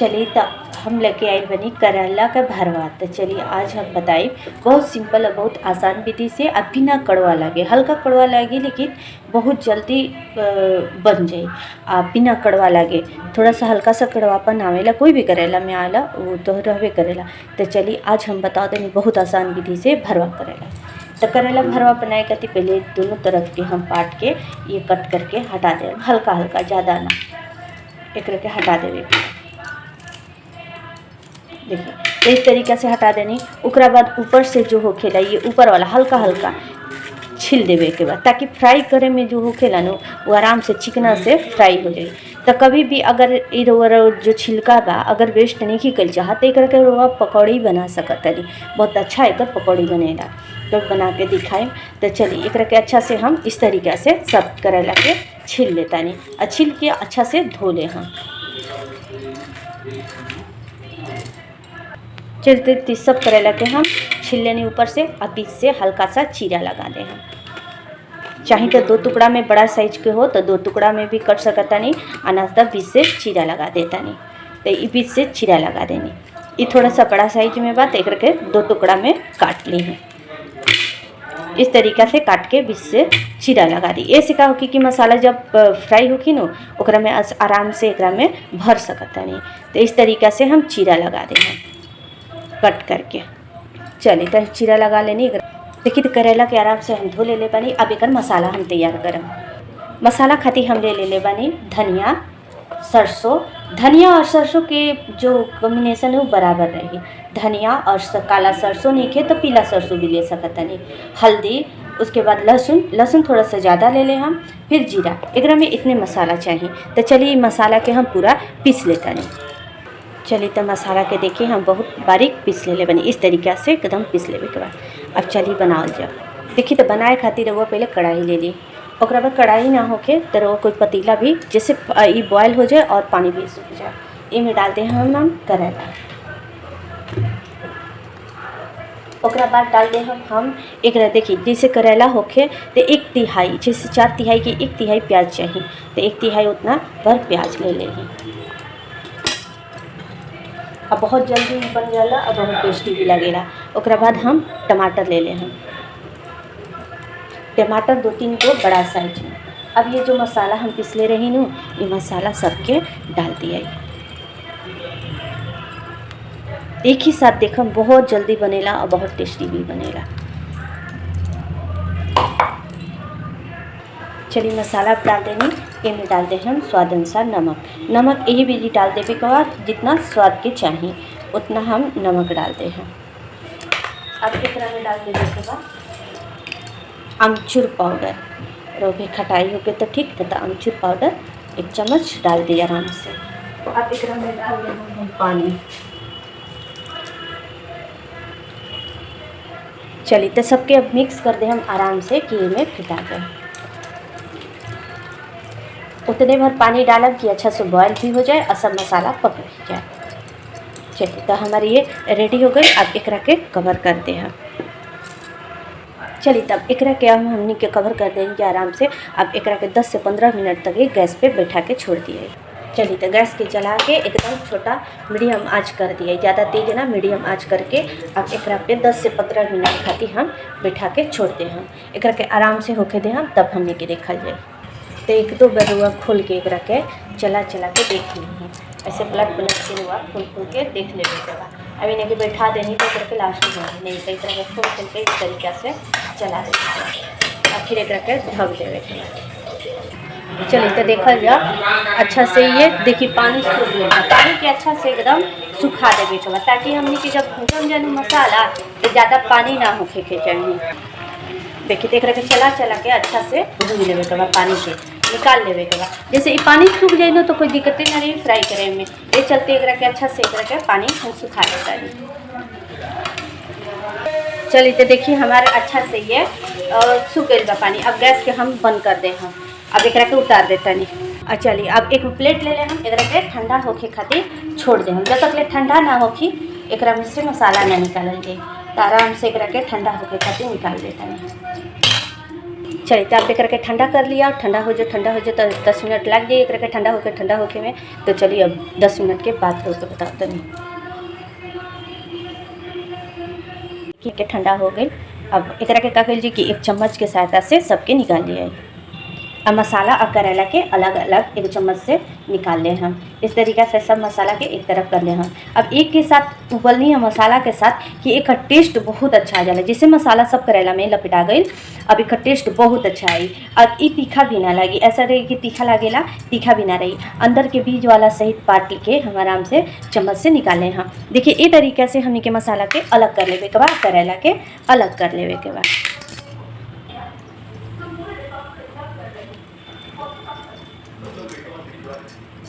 चलिए तो हम लेके आए बनी करेला का भरवा। तो चलिए आज हम बताई बहुत सिंपल और बहुत आसान विधि से, अब बिना कड़वा लगे, हल्का कड़वा लगे लेकिन बहुत जल्दी बन जाए। आप बिना कड़वा लगे, थोड़ा सा हल्का सा कड़वापन आवेला कोई भी करेला में आला वो तो रहबे करेला। तो चलिए आज हम बता देंगे बहुत आसान विधि से भरवा करेला। तो करेला भरवा बनाए करती पहले दोनों तरफ के हम पाट के ये कट करके हटा दे, हल्का हल्का, ज़्यादा ना, एक के हटा देवे। देखिए तो इस तरीक़े से हटा देनी। उसके बाद ऊपर से जो होखेला ये ऊपर वाला हल्का हल्का छिल देवे के बाद, ताकि फ्राई करे में जो होखेला ना वो आराम से चिकना से फ्राई हो जाए। तो कभी भी अगर इधर जो छिलका बा अगर वेस्ट नहीं कल चाह तो एक पकौड़ी बना सकत है, बहुत अच्छा एक पकौड़ी बनेला। तो बना के दिखाएं। तो चलिए एक के अच्छा से हम इस तरीक़े से सब करेला के छील लेता नहीं, और छील के अच्छा से धो ले। हम चलते सब करेला के हम छील लेने ऊपर से, और बीच से हल्का सा चीरा लगा दे। हम चाहे तो 2 टुकड़ा में बड़ा साइज के हो तो 2 टुकड़ा में भी कट सकता नहीं, अनाज तब बीच से चीरा लगा देता नहीं। तो ये बीच से चीरा लगा देनी। ये थोड़ा सा बड़ा साइज में बात एक के 2 टुकड़ा में काट ली है। इस तरीक़ा से काट के बीच से चीरा लगा दी। ऐसे का होगी कि मसाला जब फ्राई होगी ना ओकरा में आराम से एकरा में भर सकता नहीं। तो इस तरीक़ा से हम चीरा लगा देंगे कट करके। चलिए तो चीरा लगा लेनी। देखिए तो करेला के आराम से हम धो ले बानी। अब एक मसाला हम तैयार करम। मसाला खातिर हम ले बानी धनिया, सरसों। धनिया और सरसों के जो कॉम्बिनेशन है वो बराबर रही। धनिया और काला सरसों नहीं खे तो पीला सरसों भी ले सकता नहीं। हल्दी, उसके बाद लहसुन थोड़ा सा ज़्यादा ले लें हम, फिर जीरा। एकरा में इतने मसाला चाहिए। तो चलिए मसाला के हम पूरा पीस लेता नहीं। चलिए तो मसाला के देखिए हम बहुत बारीक पीस ले बनी, इस तरीक़ा से एकदम पीस लेने के बाद अब चलिए बनाओ जाओ। देखिए तो बनाए खातिर वो पहले कढ़ाई ले ली। और बाद कढ़ाई ना होके तो कोई पतीला भी जैसे ये बॉयल हो जाए और पानी भी सूख जाए, इनमें डालते हैं हम करेला। ओकरा बाद डाल दे हम एक देखिए जैसे करेला होके तो 1/3 जैसे 4/3 की 1/3 प्याज चाहिए, तो 1/3 उतना पर प्याज ले लें। अब बहुत जल्दी बन जाला और बहुत टेस्टी भी लगेगा। ओकरा बाद हम टमाटर ले लें। हम टमाटर 2-3 को बड़ा साइज में। अब ये जो मसाला हम पिसले रही नू ये मसाला सबके डाल दिया। एक ही साथ देखम बहुत जल्दी बनेला और बहुत टेस्टी भी बनेला। चलिए मसाला डाल देनी। इनमें डाल दे हम स्वाद अनुसार नमक यही विधि डाल देने के बाद जितना स्वाद के चाहिए उतना हम नमक डालते हैं। अब इस तरह में डाल देने के बाद अमचूर पाउडर, रोबे खटाई हो गए तो ठीक है, तो अमचूर पाउडर 1 चम्मच डाल दिया आराम से। अब इस तरह में डाल देंगे हम पानी। चलिए तो सबके अब मिक्स कर दे हम आराम से कि में फिटा दें। उतने भर पानी डालब कि अच्छा से बॉयल भी हो जाए और सब मसाला पक भी जाए। चलिए तो हमारी ये रेडी हो गई। अब एकरा के कवर कर दे हम। चलिए तब एकरा के हमने के कवर कर देंगे आराम से। अब एकरा के 10 से 15 मिनट तक ये गैस पे बैठा के छोड़ दिए। चलिए तो गैस के जला के एकदम छोटा मीडियम आंच कर दिए, ज़्यादा तेज ना, मीडियम आंच करके अब एकरा पे 10 से 15 मिनट खातिर हम बैठा के छोड़ते हैं। एकरा के आराम से होके दे हम तब हमने के देखल जाए। तो 1-2 बेरुआ खोल के एकरा के चला के देख ली हैं। ऐसे पलट के रुआ खोल के देख लेने के बाद अब इन्हें के बैठा देनी तो करके लास्ट में नहीं तो इस तरह खोल के इस तरीक़े से चला देते और फिर एक के ढक देवे के। चलिए तो देखल जा अच्छा से ये देखिए पानी सूख लेगा। पानी के अच्छा से एकदम सुखा देवे के बाद, ताकि हमने की जब भूजन जानी मसाला तो ज़्यादा पानी ना होके के चाहिए। देखिए देख रहे चला के अच्छा से भून लेवे के बाद पानी से निकाल लेवे के बाद जैसे ये पानी सूख जाए ना तो कोई दिक्कत नहीं फ्राई करे में। ये चलते एक के अच्छा से एक के पानी हम सुखा लेता है। चलिए तो देखिए हमारे अच्छा से ये सूख गया पानी। अब गैस के हम बंद कर दें। हम अब एक के उतार देता नहीं। चलिए अब एक प्लेट ले लें। हम एक के ठंडा होके खातिर छोड़ दें। हम जब तक ले ठंडा ना होखी एक में से मसाला ना निकाल जाए तो आराम से एक के ठंडा होके खातिर निकाल देता नहीं। चलिए तो आप एक करके ठंडा कर लिया, ठंडा हो जाए तो 10 मिनट लग जाए एक करके ठंडा होके में। तो चलिए अब 10 मिनट के बाद तो बताते नहीं कि ठंडा हो गई। अब एक के का जी कि एक चम्मच के सहायता से सबके निकाल लिया है। अब मसाला और करेला के अलग अलग एक चम्मच से निकाल लें हम। इस तरीक़े से सब मसाला के एक तरफ कर लें हम। अब एक के साथ उबलनी है मसाला के साथ कि एक टेस्ट बहुत अच्छा आ जाला। जैसे मसाला सब करेला में लपेटा गई, अब एक टेस्ट बहुत अच्छा आई। अब ये तीखा भी ना लगी, ऐसा रही कि तीखा लगेला, तीखा भी ना रही। अंदर के बीज वाला सहित पार्ट के हम आराम से चम्मच से निकालें हम। देखिए ये तरीके से हमने के मसाला के अलग कर लेवे के बाद, करेला के अलग कर लेवे के बाद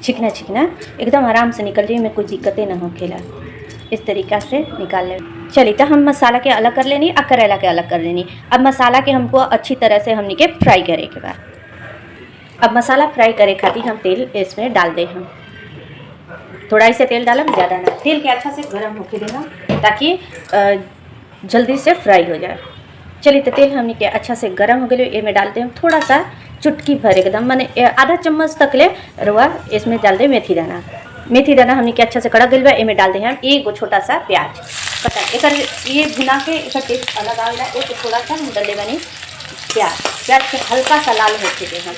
चिकना एकदम आराम से निकल जाए, में कोई दिक्कतें ना हो खेला। इस तरीक़ा से निकाल ले। चलिए तो हम मसाला के अलग कर लेनी और करेला के अलग कर लेनी। अब मसाला के हमको अच्छी तरह से हमने के फ्राई करे के बाद, अब मसाला फ्राई करे खातिर हम तेल इसमें डाल दे। हम थोड़ा ही से तेल डालम, ज़्यादा ना। तेल के अच्छा से गर्म होके देना ताकि जल्दी से फ्राई हो जाए। चलिए तो तेल हमने के अच्छा से गर्म हो गए, ये में डालते हम थोड़ा सा चुटकी भर एकदम माने आधा चम्मच तक ले रुआ इसमें डाल दे मेथी दाना हमने के अच्छा से कड़क गई बा। इमें डाल दे हम एक छोटा सा प्याज पता एक ये भुना के एक टेस्ट अलग आएगा। एक थोड़ा सा हम डाले बनी प्याज के हल्का सा लाल होके दे हम।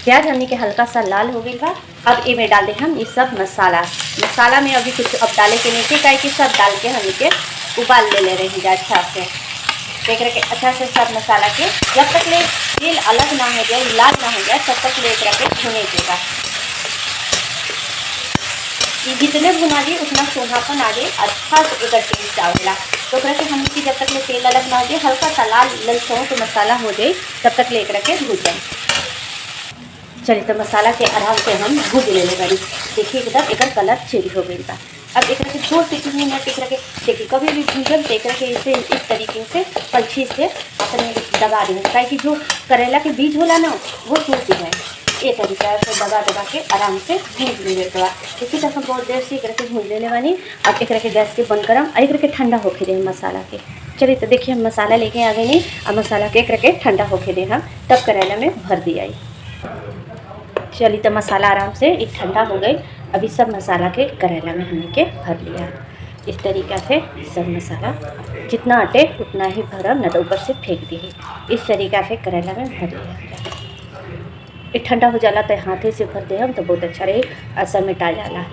प्याज हमने के हल्का सा लाल हो गई बा। अब ये में डाल दे हम ये सब मसाला में अभी कुछ अब डाले के नहीं काहे कि सब डाल के हमने के उबाल ले रही अच्छा से देख रहे अच्छा से सब मसाला के जब तक ले तेल अलग ना हो जाए, लाल ना हो जाए, तब तक ले के भुने देगा। जितने भुना दिए उतना सोनापन आ जाए, अच्छा से एक टेस्ट आवेला। तो के हम की जब तक ले तेल अलग ना हो जाए, हल्का सा लाल तो मसाला हो जाए, तब तक ले के भूज जाए। चलिए तो मसाला के आराम से हम भूज ले बड़ी। देखिए एकदम एक कलर चेंज हो गई बा। अब एक 2 से 3 मिनट एक देखिए कभी भी भूजन तो एक इसे इस तरीके से पलछी से अपने दबा दें, ताकि कि जो करेला के बीज होला ना वो टूट जाए। ये तरीका से दबा के आराम से भूज लेने के बाद इसी तरह हम बहुत देर से एक भूज लेने वाली। अब एक गैस के बंद करम और एक ठंडा होके दें मसाला के। चलिए तो देखिए हम मसाला लेके आ गए नहीं, अब मसाला के एक ठंडा होके दें हम, तब करेला में भर दिया। चलिए तो मसाला आराम से एक ठंडा हो गई। अभी सब मसाला के करेला में हमने के भर लिया। इस तरीक़ा से सब मसाला जितना अटे उतना ही भरम, न तो ऊपर से फेंक दिए। इस तरीक़ा से करेला में भर लिया। ये ठंडा हो जाला तो हाथे से भर दे हम तो बहुत अच्छा रहे, असर मिटा जाला।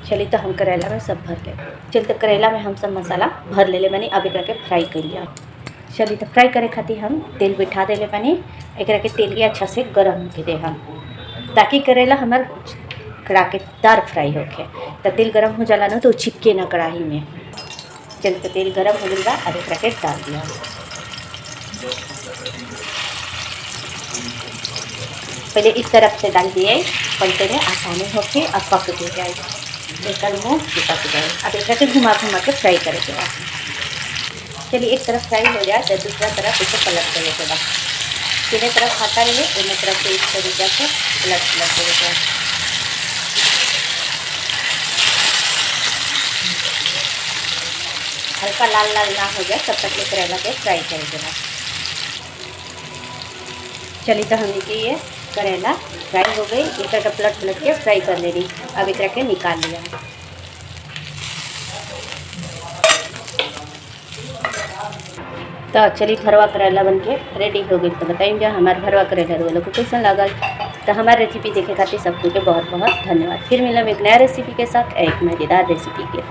चलिए तो हम करेला में सब भर ले। चलिए तो करेला में हम सब मसाला भर ले मैंने। अब एक फ्राई कर लिया। चलिए तो फ्राई करे खातिर हम तेल बिठा दे बनी। एक के तेल के अच्छा से गर्म होके दे हम, ताकि करेला हमार कड़ाकेदार फ्राई होके। तो तेल गर्म हो जाला ना तो चिपके ना कढ़ाई में। चलिए तो तेल गर्म हो गई बा, अब एक के डाल दिया। पहले इस तरफ से डाल दिए, पलटे में आसानी होके और पक दे जाए, लेकर मुँह पक जाए। अब एक के घुमा के फ्राई करे के बाद चलिए एक तरफ फ्राई हो जाए तो दूसरा तरफ इसे पलट देने के बाद सीधे तरफ खाता रहिए, दोनों तरफ से इस तरीके से पलट देने के बाद हल्का लाल ना हो जाए तब तक ये करेला के फ्राई करेंगे। चलिए तो हमने की ये करेला फ्राई हो गई, एक का पलट के फ्राई कर ले रही। अब एक के निकाल लिया। तो चलिए भरवा करेला बन के रेडी हो गई। तो बताइए हमारे भरवा करेला वालों को कैसा लगल। तो हमारे रेसिपी देखे खातिर सबको के बहुत बहुत धन्यवाद। फिर मिलम एक नया रेसिपी के साथ, एक मज़ेदार रेसिपी के साथ।